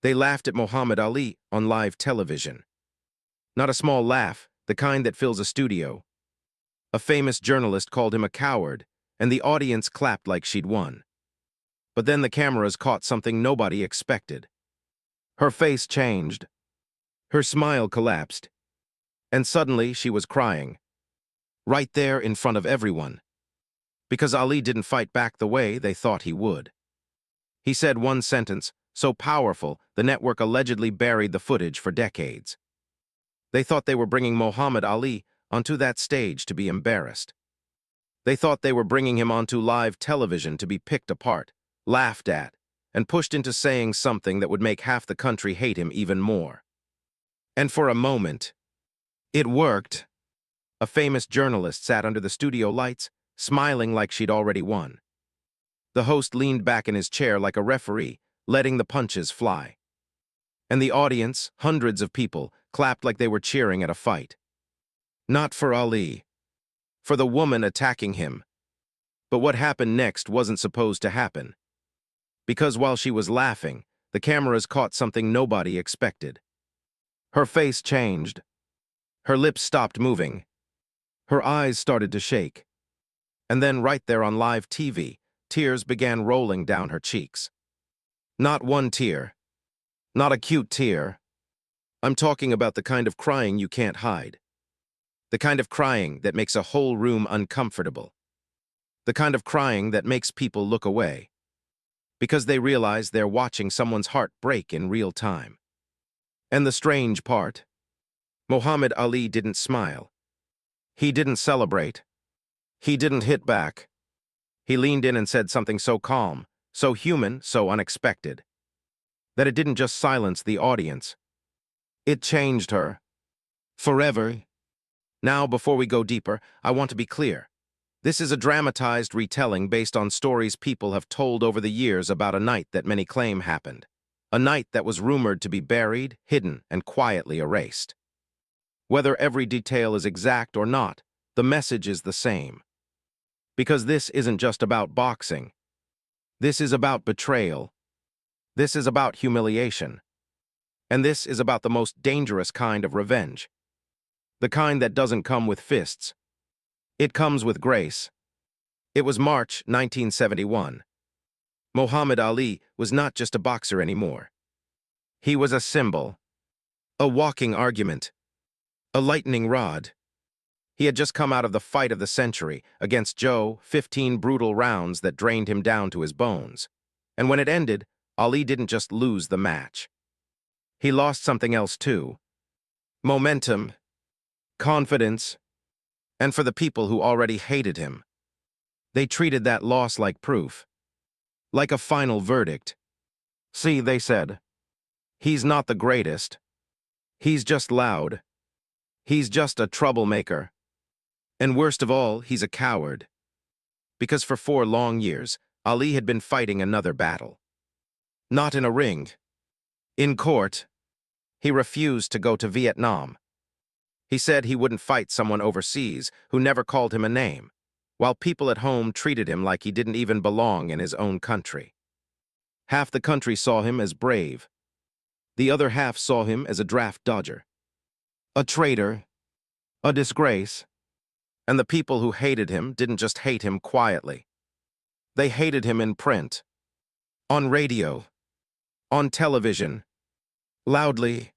They laughed at Muhammad Ali on live television. Not a small laugh, the kind that fills a studio. A famous journalist called him a coward, and the audience clapped like she'd won. But then the cameras caught something nobody expected. Her face changed. Her smile collapsed. And suddenly she was crying. Right there in front of everyone. Because Ali didn't fight back the way they thought he would. He said one sentence, so powerful the network allegedly buried the footage for decades. They thought they were bringing Muhammad Ali onto that stage to be embarrassed. They thought they were bringing him onto live television to be picked apart, laughed at, and pushed into saying something that would make half the country hate him even more. And for a moment, it worked. A famous journalist sat under the studio lights, smiling like she'd already won. The host leaned back in his chair like a referee, letting the punches fly. And the audience, hundreds of people, clapped like they were cheering at a fight. Not for Ali. For the woman attacking him. But what happened next wasn't supposed to happen. Because while she was laughing, the cameras caught something nobody expected. Her face changed. Her lips stopped moving. Her eyes started to shake. And then right there on live TV, tears began rolling down her cheeks. Not one tear. Not a cute tear. I'm talking about the kind of crying you can't hide. The kind of crying that makes a whole room uncomfortable. The kind of crying that makes people look away. Because they realize they're watching someone's heart break in real time. And the strange part, Muhammad Ali didn't smile. He didn't celebrate. He didn't hit back. He leaned in and said something so calm, so human, so unexpected, that it didn't just silence the audience. It changed her. Forever. Now, before we go deeper, I want to be clear. This is a dramatized retelling based on stories people have told over the years about a night that many claim happened. A night that was rumored to be buried, hidden, and quietly erased. Whether every detail is exact or not, the message is the same. Because this isn't just about boxing. This is about betrayal. This is about humiliation. And this is about the most dangerous kind of revenge. The kind that doesn't come with fists. It comes with grace. It was March 1971. Muhammad Ali was not just a boxer anymore. He was a symbol. A walking argument. A lightning rod. He had just come out of the fight of the century against Joe, 15 brutal rounds that drained him down to his bones. And when it ended, Ali didn't just lose the match. He lost something else too. Momentum. Confidence. And for the people who already hated him, they treated that loss like proof. Like a final verdict. See, they said, he's not the greatest. He's just loud. He's just a troublemaker. And worst of all, he's a coward. Because for 4 long years, Ali had been fighting another battle. Not in a ring. In court. He refused to go to Vietnam. He said he wouldn't fight someone overseas who never called him a name, while people at home treated him like he didn't even belong in his own country. Half the country saw him as brave. The other half saw him as a draft dodger. A traitor. A disgrace. And the people who hated him didn't just hate him quietly. They hated him in print. On radio. On television. Loudly.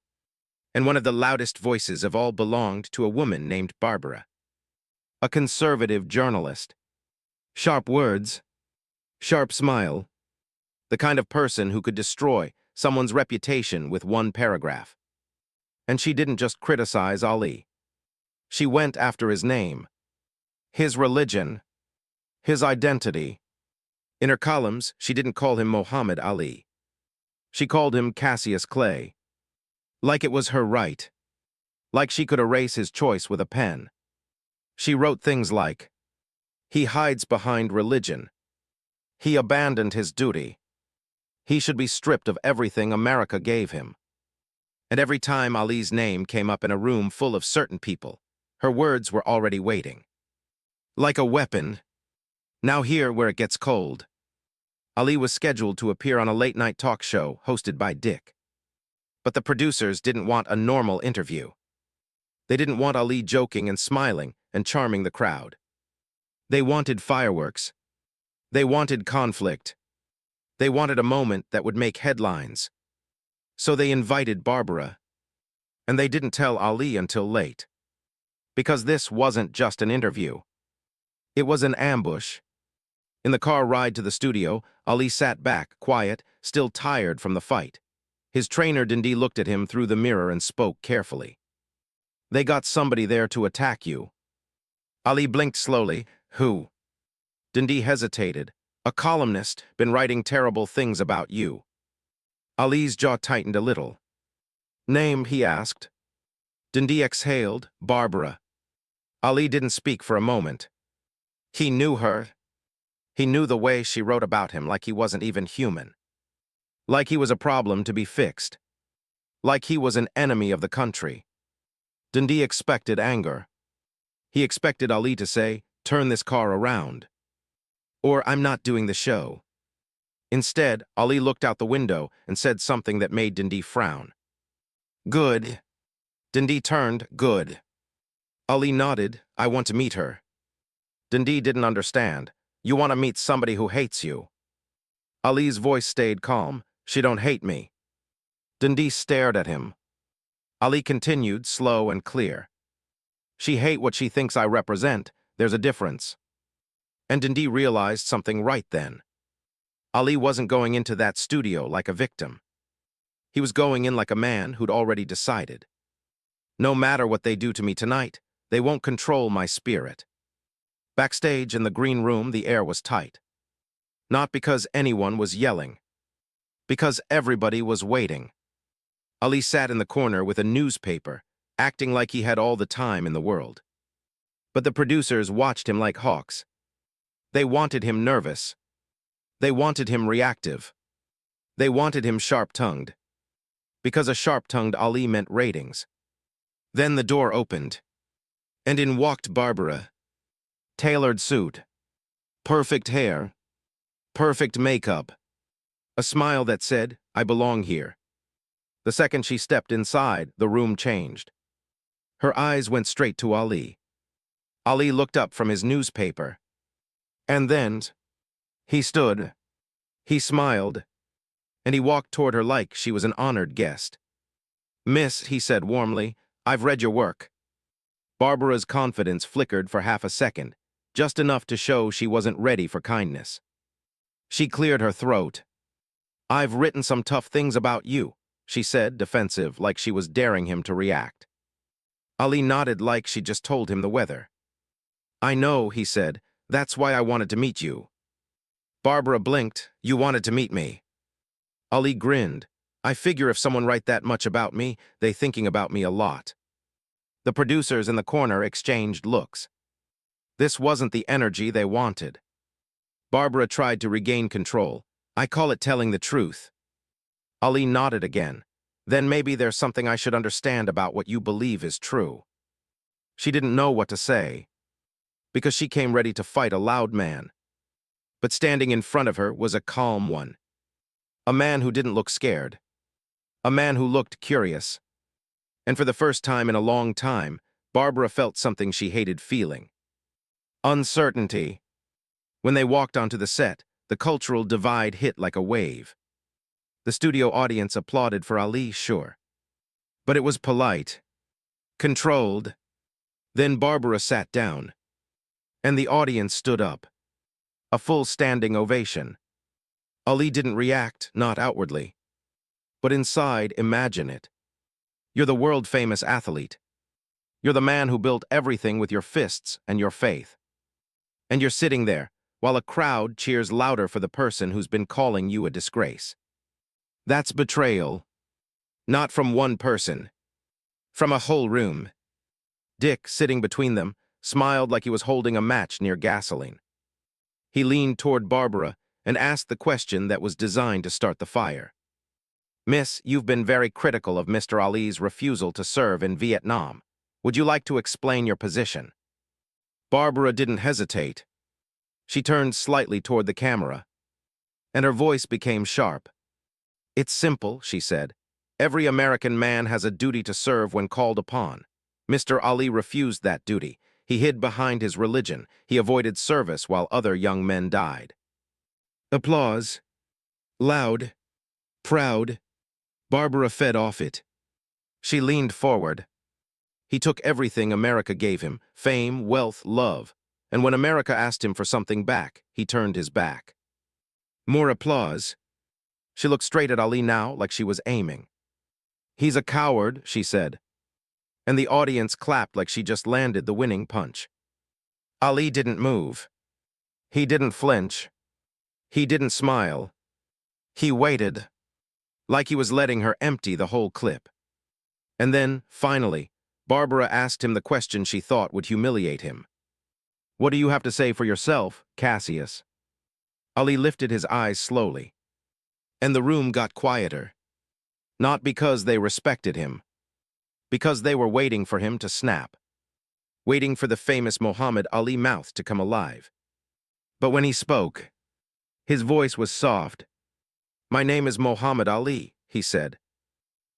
And one of the loudest voices of all belonged to a woman named Barbara. A conservative journalist. Sharp words. Sharp smile. The kind of person who could destroy someone's reputation with one paragraph. And she didn't just criticize Ali. She went after his name. His religion. His identity. In her columns, she didn't call him Muhammad Ali. She called him Cassius Clay. Like it was her right. Like she could erase his choice with a pen. She wrote things like, he hides behind religion. He abandoned his duty. He should be stripped of everything America gave him. And every time Ali's name came up in a room full of certain people, her words were already waiting. Like a weapon. Now here where it gets cold. Ali was scheduled to appear on a late-night talk show hosted by Dick. But the producers didn't want a normal interview. They didn't want Ali joking and smiling and charming the crowd. They wanted fireworks. They wanted conflict. They wanted a moment that would make headlines. So they invited Barbara. And they didn't tell Ali until late. Because this wasn't just an interview. It was an ambush. In the car ride to the studio, Ali sat back, quiet, still tired from the fight. His trainer Dundee looked at him through the mirror and spoke carefully. They got somebody there to attack you. Ali blinked slowly. Who? Dundee hesitated. A columnist, been writing terrible things about you. Ali's jaw tightened a little. Name, he asked. Dundee exhaled. Barbara. Ali didn't speak for a moment. He knew her. He knew the way she wrote about him, like he wasn't even human. Like he was a problem to be fixed. Like he was an enemy of the country. Dundee expected anger. He expected Ali to say, turn this car around. Or, I'm not doing the show. Instead, Ali looked out the window and said something that made Dundee frown. Good. Dundee turned. Good. Ali nodded. I want to meet her. Dundee didn't understand. You want to meet somebody who hates you. Ali's voice stayed calm. She don't hate me. Dundee stared at him. Ali continued, slow and clear. She hate what she thinks I represent. There's a difference. And Dundee realized something right then. Ali wasn't going into that studio like a victim. He was going in like a man who'd already decided. No matter what they do to me tonight, they won't control my spirit. Backstage in the green room, the air was tight. Not because anyone was yelling. Because everybody was waiting. Ali sat in the corner with a newspaper, acting like he had all the time in the world. But the producers watched him like hawks. They wanted him nervous. They wanted him reactive. They wanted him sharp-tongued. Because a sharp-tongued Ali meant ratings. Then the door opened. And in walked Barbara. Tailored suit. Perfect hair. Perfect makeup. A smile that said, I belong here. The second she stepped inside, the room changed. Her eyes went straight to Ali. Ali looked up from his newspaper. And then, he stood. He smiled. And he walked toward her like she was an honored guest. Miss, he said warmly, I've read your work. Barbara's confidence flickered for half a second, just enough to show she wasn't ready for kindness. She cleared her throat. I've written some tough things about you, she said, defensive, like she was daring him to react. Ali nodded like she just told him the weather. I know, he said, that's why I wanted to meet you. Barbara blinked. You wanted to meet me. Ali grinned. I figure if someone write that much about me, they thinking about me a lot. The producers in the corner exchanged looks. This wasn't the energy they wanted. Barbara tried to regain control. I call it telling the truth. Ali nodded again. Then maybe there's something I should understand about what you believe is true. She didn't know what to say, because she came ready to fight a loud man. But standing in front of her was a calm one. A man who didn't look scared. A man who looked curious. And for the first time in a long time, Barbara felt something she hated feeling. Uncertainty. When they walked onto the set, the cultural divide hit like a wave. The studio audience applauded for Ali, sure. But it was polite. Controlled. Then Barbara sat down. And the audience stood up. A full standing ovation. Ali didn't react, not outwardly. But inside, imagine it. You're the world-famous athlete. You're the man who built everything with your fists and your faith. And you're sitting there, while a crowd cheers louder for the person who's been calling you a disgrace. That's betrayal. Not from one person. From a whole room. Dick, sitting between them, smiled like he was holding a match near gasoline. He leaned toward Barbara and asked the question that was designed to start the fire. Miss, you've been very critical of Mr. Ali's refusal to serve in Vietnam. Would you like to explain your position? Barbara didn't hesitate. She turned slightly toward the camera, and her voice became sharp. It's simple, she said. Every American man has a duty to serve when called upon. Mr. Ali refused that duty. He hid behind his religion. He avoided service while other young men died. Applause. Loud. Proud. Barbara fed off it. She leaned forward. He took everything America gave him, fame, wealth, love. And when America asked him for something back, he turned his back. More applause. She looked straight at Ali now like she was aiming. He's a coward, she said. And the audience clapped like she just landed the winning punch. Ali didn't move. He didn't flinch. He didn't smile. He waited, like he was letting her empty the whole clip. And then, finally, Barbara asked him the question she thought would humiliate him. What do you have to say for yourself, Cassius? Ali lifted his eyes slowly. And the room got quieter. Not because they respected him. Because they were waiting for him to snap. Waiting for the famous Muhammad Ali mouth to come alive. But when he spoke, his voice was soft. My name is Muhammad Ali, he said.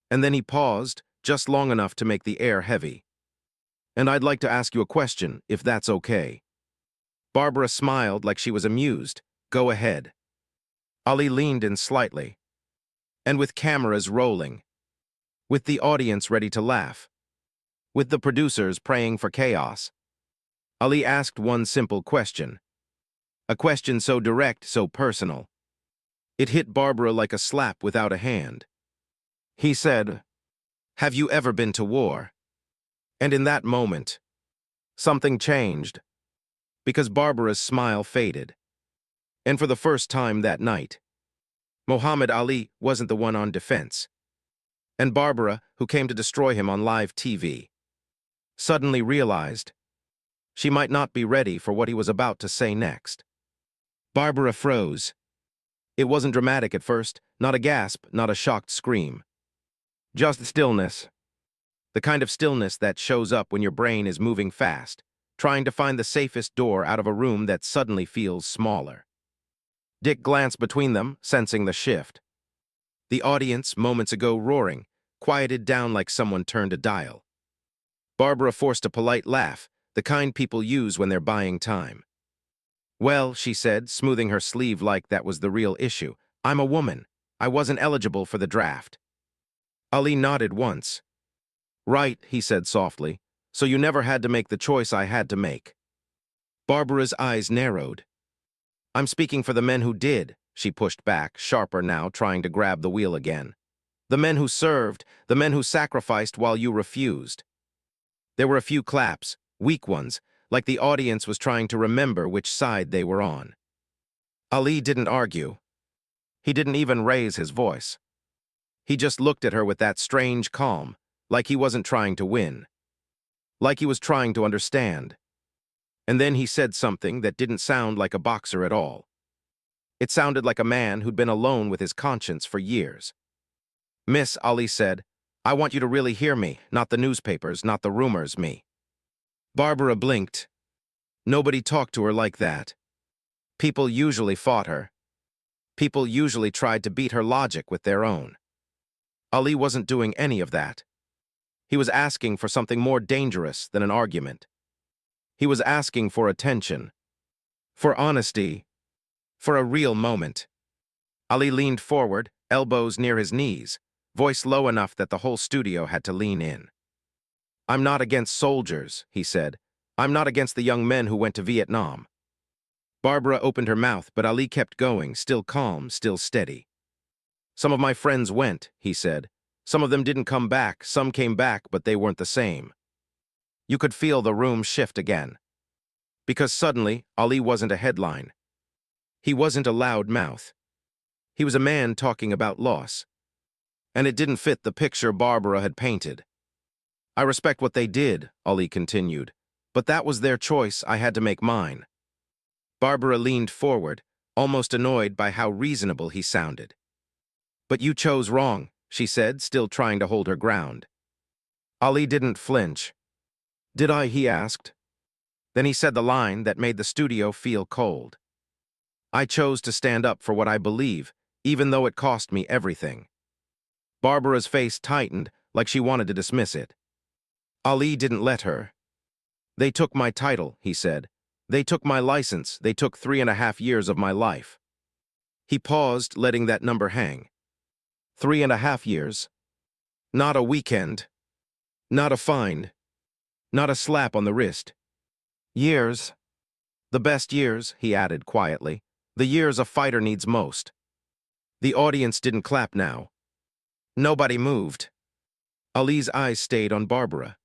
And then he paused, just long enough to make the air heavy. And I'd like to ask you a question, if that's okay. Barbara smiled like she was amused. Go ahead. Ali leaned in slightly. And with cameras rolling. With the audience ready to laugh. With the producers praying for chaos. Ali asked one simple question. A question so direct, so personal. It hit Barbara like a slap without a hand. He said, have you ever been to war? And in that moment, something changed. Because Barbara's smile faded. And for the first time that night, Muhammad Ali wasn't the one on defense. And Barbara, who came to destroy him on live TV, suddenly realized she might not be ready for what he was about to say next. Barbara froze. It wasn't dramatic at first, not a gasp, not a shocked scream. Just stillness. The kind of stillness that shows up when your brain is moving fast, trying to find the safest door out of a room that suddenly feels smaller. Dick glanced between them, sensing the shift. The audience, moments ago roaring, quieted down like someone turned a dial. Barbara forced a polite laugh, the kind people use when they're buying time. Well, she said, smoothing her sleeve like that was the real issue. I'm a woman. I wasn't eligible for the draft. Ali nodded once. Right, he said softly. So you never had to make the choice I had to make. Barbara's eyes narrowed. I'm speaking for the men who did, she pushed back, sharper now, trying to grab the wheel again. The men who served, the men who sacrificed while you refused. There were a few claps, weak ones, like the audience was trying to remember which side they were on. Ali didn't argue. He didn't even raise his voice. He just looked at her with that strange calm, like he wasn't trying to win. Like he was trying to understand. And then he said something that didn't sound like a boxer at all. It sounded like a man who'd been alone with his conscience for years. Miss, Ali said, I want you to really hear me, not the newspapers, not the rumors, me. Barbara blinked. Nobody talked to her like that. People usually fought her. People usually tried to beat her logic with their own. Ali wasn't doing any of that. He was asking for something more dangerous than an argument. He was asking for attention, for honesty, for a real moment. Ali leaned forward, elbows near his knees, voice low enough that the whole studio had to lean in. I'm not against soldiers, he said. I'm not against the young men who went to Vietnam. Barbara opened her mouth, but Ali kept going, still calm, still steady. Some of my friends went, he said. Some of them didn't come back, some came back, but they weren't the same. You could feel the room shift again. Because suddenly, Ali wasn't a headline. He wasn't a loud mouth. He was a man talking about loss. And it didn't fit the picture Barbara had painted. I respect what they did, Ali continued, but that was their choice, I had to make mine. Barbara leaned forward, almost annoyed by how reasonable he sounded. But you chose wrong, she said, still trying to hold her ground. Ali didn't flinch. Did I? He asked. Then he said the line that made the studio feel cold. I chose to stand up for what I believe, even though it cost me everything. Barbara's face tightened, like she wanted to dismiss it. Ali didn't let her. They took my title, he said. They took my license. They took 3.5 years of my life. He paused, letting that number hang. 3.5 years. Not a weekend. Not a fine. Not a slap on the wrist. Years. The best years, he added quietly. The years a fighter needs most. The audience didn't clap now. Nobody moved. Ali's eyes stayed on Barbara.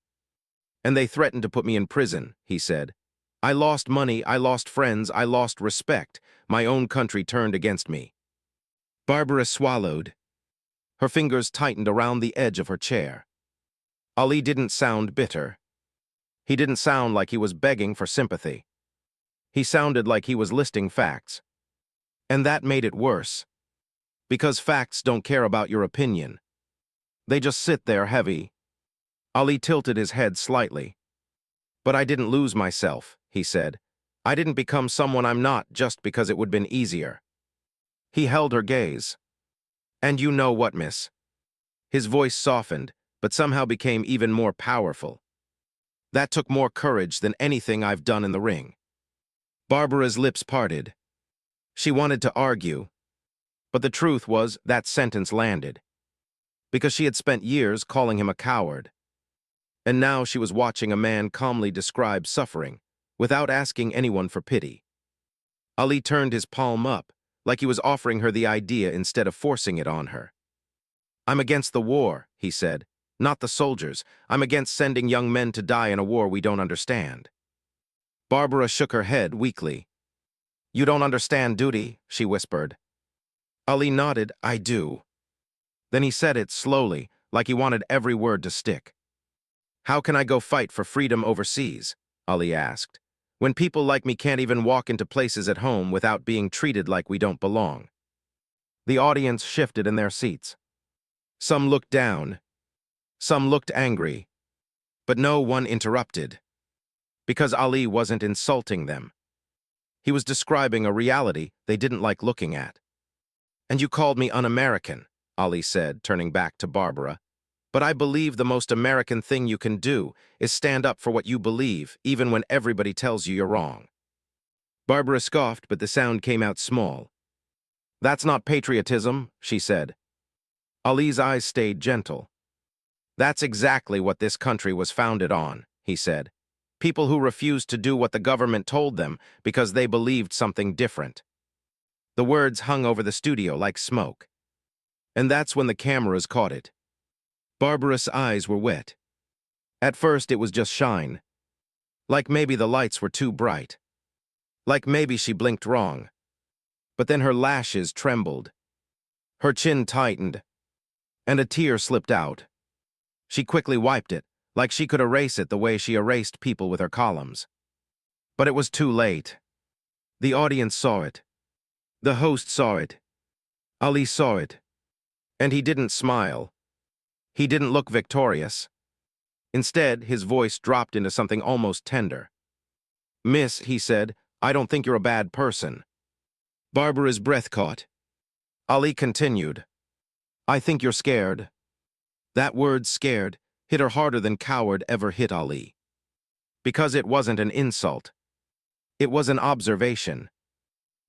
And they threatened to put me in prison, he said. I lost money, I lost friends, I lost respect. My own country turned against me. Barbara swallowed. Her fingers tightened around the edge of her chair. Ali didn't sound bitter. He didn't sound like he was begging for sympathy. He sounded like he was listing facts. And that made it worse. Because facts don't care about your opinion. They just sit there heavy. Ali tilted his head slightly. But I didn't lose myself, he said. I didn't become someone I'm not just because it would have been easier. He held her gaze. And you know what, miss? His voice softened, but somehow became even more powerful. That took more courage than anything I've done in the ring. Barbara's lips parted. She wanted to argue. But the truth was that sentence landed. Because she had spent years calling him a coward. And now she was watching a man calmly describe suffering, without asking anyone for pity. Ali turned his palm up, like he was offering her the idea instead of forcing it on her. I'm against the war, he said. Not the soldiers. I'm against sending young men to die in a war we don't understand. Barbara shook her head weakly. You don't understand duty, she whispered. Ali nodded, I do. Then he said it slowly, like he wanted every word to stick. How can I go fight for freedom overseas? Ali asked. When people like me can't even walk into places at home without being treated like we don't belong. The audience shifted in their seats. Some looked down. Some looked angry. But no one interrupted. Because Ali wasn't insulting them. He was describing a reality they didn't like looking at. And you called me un-American, Ali said, turning back to Barbara. But I believe the most American thing you can do is stand up for what you believe, even when everybody tells you you're wrong. Barbara scoffed, but the sound came out small. That's not patriotism, she said. Ali's eyes stayed gentle. That's exactly what this country was founded on, he said. People who refused to do what the government told them because they believed something different. The words hung over the studio like smoke. And that's when the cameras caught it. Barbara's eyes were wet. At first it was just shine. Like maybe the lights were too bright. Like maybe she blinked wrong. But then her lashes trembled. Her chin tightened. And a tear slipped out. She quickly wiped it, like she could erase it the way she erased people with her columns. But it was too late. The audience saw it. The host saw it. Ali saw it. And he didn't smile. He didn't look victorious. Instead, his voice dropped into something almost tender. Miss, he said, I don't think you're a bad person. Barbara's breath caught. Ali continued. I think you're scared. That word, scared, hit her harder than coward ever hit Ali. Because it wasn't an insult. It was an observation.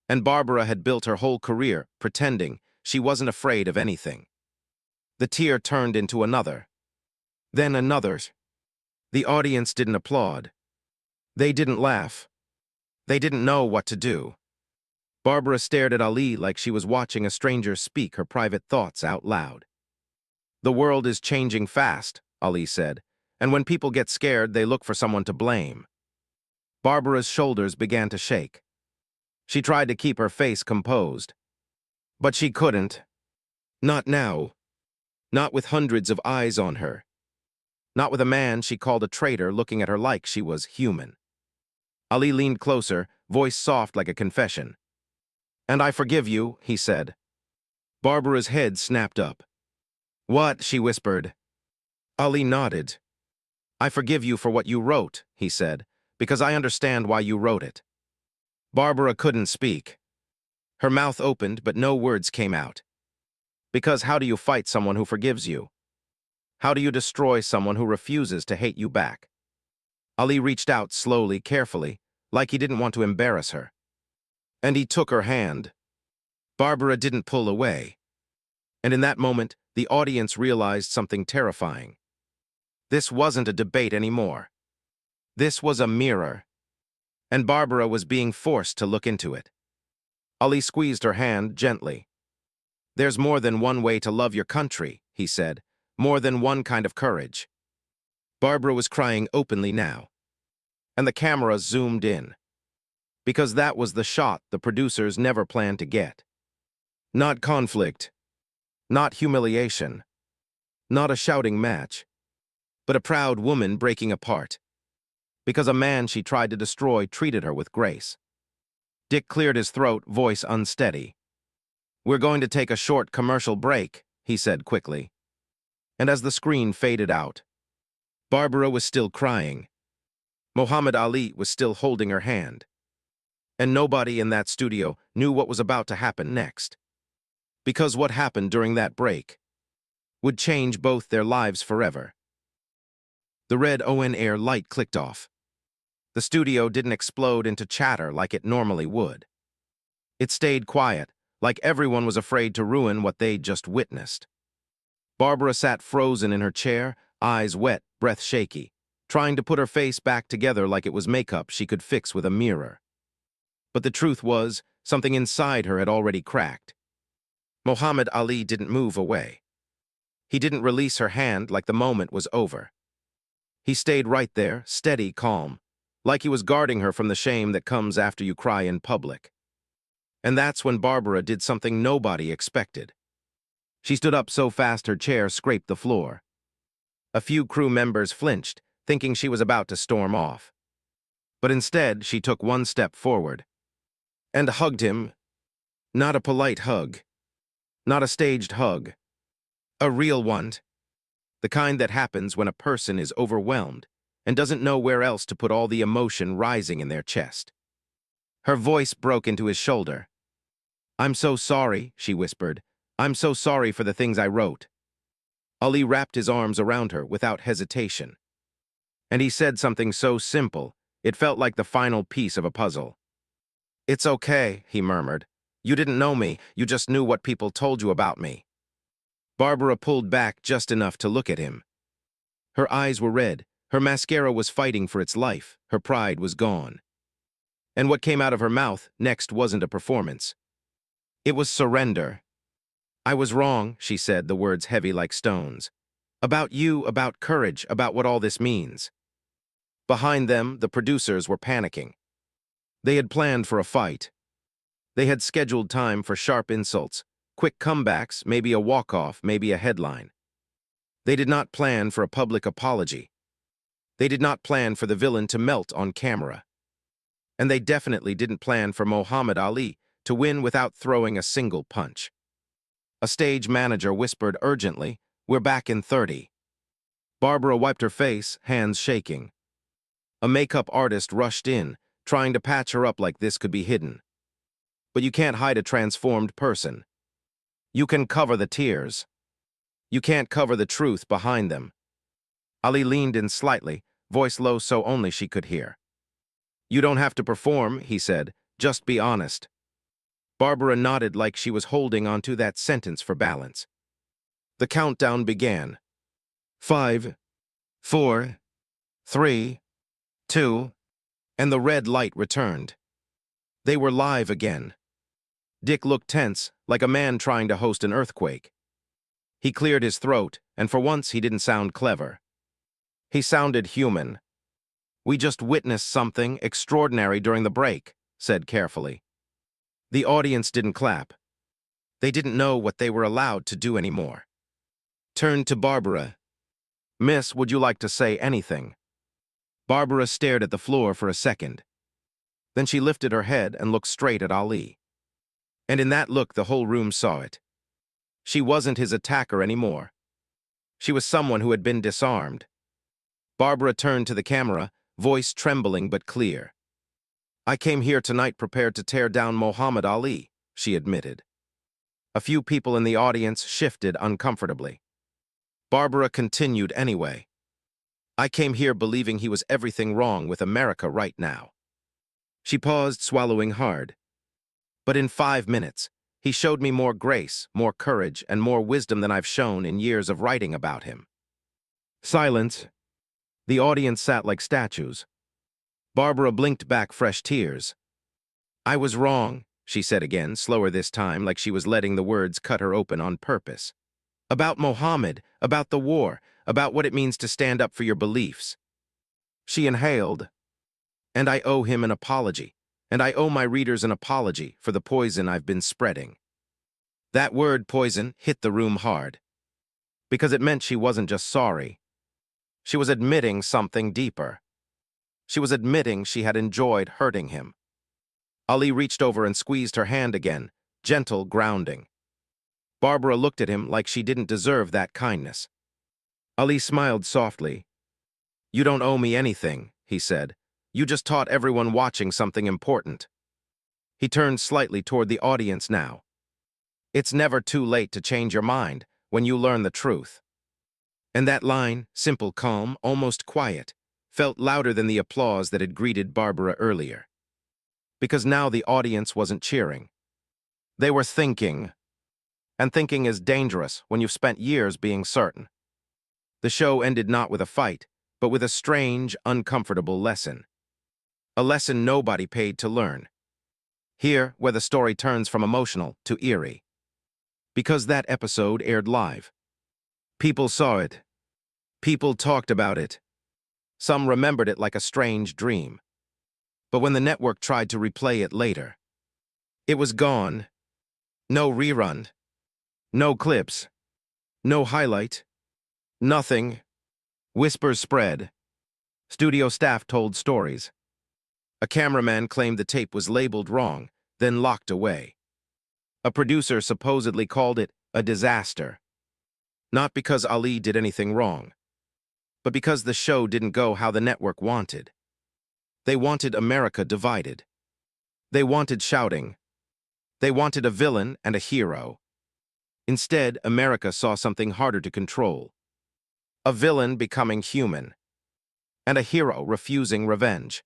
And Barbara had built her whole career pretending she wasn't afraid of anything. The tear turned into another. Then another. The audience didn't applaud. They didn't laugh. They didn't know what to do. Barbara stared at Ali like she was watching a stranger speak her private thoughts out loud. The world is changing fast, Ali said, and when people get scared, they look for someone to blame. Barbara's shoulders began to shake. She tried to keep her face composed. But she couldn't. Not now. Not with hundreds of eyes on her. Not with a man she called a traitor looking at her like she was human. Ali leaned closer, voice soft like a confession. And I forgive you, he said. Barbara's head snapped up. What? She whispered. Ali nodded. I forgive you for what you wrote, he said, because I understand why you wrote it. Barbara couldn't speak. Her mouth opened, but no words came out. Because how do you fight someone who forgives you? How do you destroy someone who refuses to hate you back? Ali reached out slowly, carefully, like he didn't want to embarrass her. And he took her hand. Barbara didn't pull away. And in that moment, the audience realized something terrifying. This wasn't a debate anymore. This was a mirror. And Barbara was being forced to look into it. Ali squeezed her hand gently. "There's more than one way to love your country," he said. "More than one kind of courage." Barbara was crying openly now. And the camera zoomed in. Because that was the shot the producers never planned to get. Not conflict. Not humiliation. Not a shouting match. But a proud woman breaking apart. Because a man she tried to destroy treated her with grace. Dick cleared his throat, voice unsteady. "We're going to take a short commercial break," he said quickly. And as the screen faded out, Barbara was still crying. Muhammad Ali was still holding her hand. And nobody in that studio knew what was about to happen next. Because what happened during that break would change both their lives forever. The red on-air light clicked off. The studio didn't explode into chatter like it normally would. It stayed quiet, like everyone was afraid to ruin what they'd just witnessed. Barbara sat frozen in her chair, eyes wet, breath shaky, trying to put her face back together like it was makeup she could fix with a mirror. But the truth was, something inside her had already cracked. Muhammad Ali didn't move away. He didn't release her hand like the moment was over. He stayed right there, steady, calm, like he was guarding her from the shame that comes after you cry in public. And that's when Barbara did something nobody expected. She stood up so fast her chair scraped the floor. A few crew members flinched, thinking she was about to storm off. But instead, she took one step forward and hugged him. Not a polite hug. Not a staged hug. A real one. The kind that happens when a person is overwhelmed and doesn't know where else to put all the emotion rising in their chest. Her voice broke into his shoulder. "I'm so sorry," she whispered. "I'm so sorry for the things I wrote." Ali wrapped his arms around her without hesitation. And he said something so simple, it felt like the final piece of a puzzle. "It's okay," he murmured. "You didn't know me, you just knew what people told you about me." Barbara pulled back just enough to look at him. Her eyes were red, her mascara was fighting for its life, her pride was gone. And what came out of her mouth next wasn't a performance. It was surrender. "I was wrong," she said, the words heavy like stones. "About you, about courage, about what all this means." Behind them, the producers were panicking. They had planned for a fight. They had scheduled time for sharp insults, quick comebacks, maybe a walk-off, maybe a headline. They did not plan for a public apology. They did not plan for the villain to melt on camera. And they definitely didn't plan for Muhammad Ali to win without throwing a single punch. A stage manager whispered urgently, "We're back in 30. Barbara wiped her face, hands shaking. A makeup artist rushed in, trying to patch her up like this could be hidden. But you can't hide a transformed person. You can cover the tears. You can't cover the truth behind them." Ali leaned in slightly, voice low so only she could hear. "You don't have to perform," he said, "just be honest." Barbara nodded like she was holding onto that sentence for balance. The countdown began. 5, 4, 3, 2, and the red light returned. They were live again. Dick looked tense, like a man trying to host an earthquake. He cleared his throat, and for once he didn't sound clever. He sounded human. "We just witnessed something extraordinary during the break," said carefully. The audience didn't clap. They didn't know what they were allowed to do anymore. Turned to Barbara. "Miss, would you like to say anything?" Barbara stared at the floor for a second. Then she lifted her head and looked straight at Ali. And in that look, the whole room saw it. She wasn't his attacker anymore. She was someone who had been disarmed. Barbara turned to the camera, voice trembling but clear. "I came here tonight prepared to tear down Muhammad Ali," she admitted. A few people in the audience shifted uncomfortably. Barbara continued anyway. I came here believing he was everything wrong with America right now. She paused, swallowing hard. But in 5 minutes, he showed me more grace, more courage, and more wisdom than I've shown in years of writing about him. Silence. The audience sat like statues. Barbara blinked back fresh tears. I was wrong, she said again, slower this time, like she was letting the words cut her open on purpose. About Mohammed, about the war, about what it means to stand up for your beliefs. She inhaled. And I owe him an apology, and I owe my readers an apology for the poison I've been spreading. That word, poison, hit the room hard. Because it meant she wasn't just sorry. She was admitting something deeper. She was admitting she had enjoyed hurting him. Ali reached over and squeezed her hand again, gentle, grounding. Barbara looked at him like she didn't deserve that kindness. Ali smiled softly. You don't owe me anything, he said. You just taught everyone watching something important. He turned slightly toward the audience now. It's never too late to change your mind when you learn the truth. And that line, simple, calm, almost quiet, felt louder than the applause that had greeted Barbara earlier. Because now the audience wasn't cheering. They were thinking. And thinking is dangerous when you've spent years being certain. The show ended not with a fight, but with a strange, uncomfortable lesson. A lesson nobody paid to learn. Here, where the story turns from emotional to eerie. Because that episode aired live. People saw it. People talked about it. Some remembered it like a strange dream. But when the network tried to replay it later, it was gone. No rerun. No clips. No highlight. Nothing. Whispers spread. Studio staff told stories. A cameraman claimed the tape was labeled wrong, then locked away. A producer supposedly called it a disaster. Not because Ali did anything wrong, but because the show didn't go how the network wanted. They wanted America divided. They wanted shouting. They wanted a villain and a hero. Instead, America saw something harder to control. A villain becoming human, and a hero refusing revenge.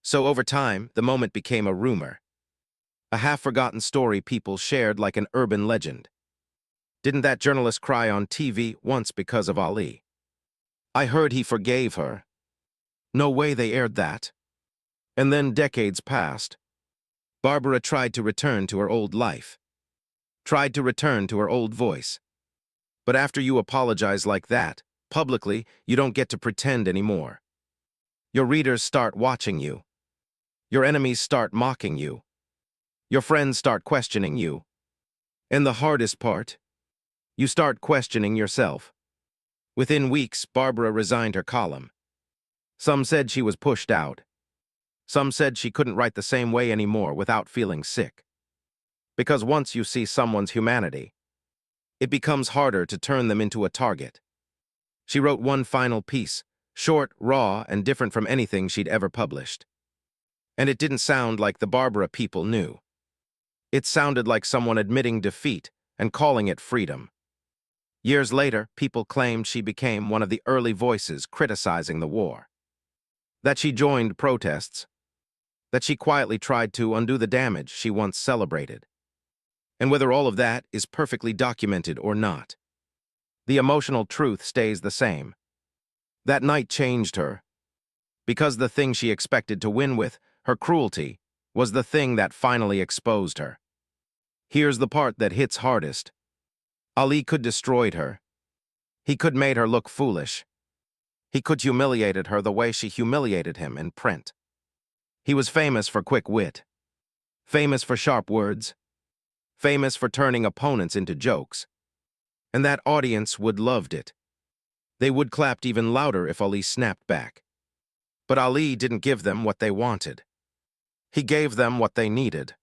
So over time, the moment became a rumor. A half-forgotten story people shared like an urban legend. Didn't that journalist cry on TV once because of Ali? I heard he forgave her. No way they aired that. And then decades passed. Barbara tried to return to her old life. Tried to return to her old voice. But after you apologize like that, publicly, you don't get to pretend anymore. Your readers start watching you. Your enemies start mocking you. Your friends start questioning you. And the hardest part, you start questioning yourself. Within weeks, Barbara resigned her column. Some said she was pushed out. Some said she couldn't write the same way anymore without feeling sick. Because once you see someone's humanity, it becomes harder to turn them into a target. She wrote one final piece, short, raw, and different from anything she'd ever published. And it didn't sound like the Barbara people knew. It sounded like someone admitting defeat and calling it freedom. Years later, people claimed she became one of the early voices criticizing the war. That she joined protests. That she quietly tried to undo the damage she once celebrated. And whether all of that is perfectly documented or not, the emotional truth stays the same. That night changed her. Because the thing she expected to win with, her cruelty, was the thing that finally exposed her. Here's the part that hits hardest. Ali could destroyed her. He could made her look foolish. He could humiliated her the way she humiliated him in print. He was famous for quick wit. Famous for sharp words. Famous for turning opponents into jokes. And that audience would loved it. They would clapped even louder if Ali snapped back. But Ali didn't give them what they wanted. He gave them what they needed.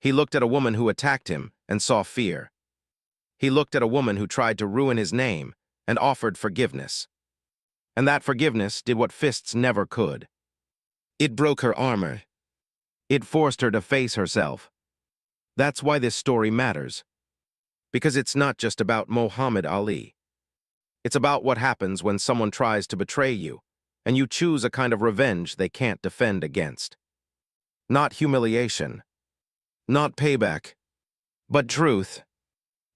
He looked at a woman who attacked him and saw fear. He looked at a woman who tried to ruin his name and offered forgiveness. And that forgiveness did what fists never could. It broke her armor. It forced her to face herself. That's why this story matters. Because it's not just about Muhammad Ali. It's about what happens when someone tries to betray you, and you choose a kind of revenge they can't defend against. Not humiliation, not payback, but truth,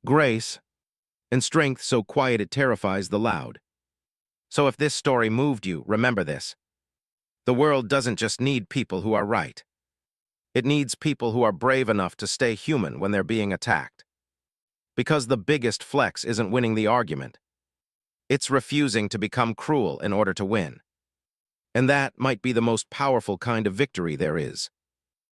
grace, and strength so quiet it terrifies the loud. So if this story moved you, remember this. The world doesn't just need people who are right. It needs people who are brave enough to stay human when they're being attacked. Because the biggest flex isn't winning the argument. It's refusing to become cruel in order to win. And that might be the most powerful kind of victory there is.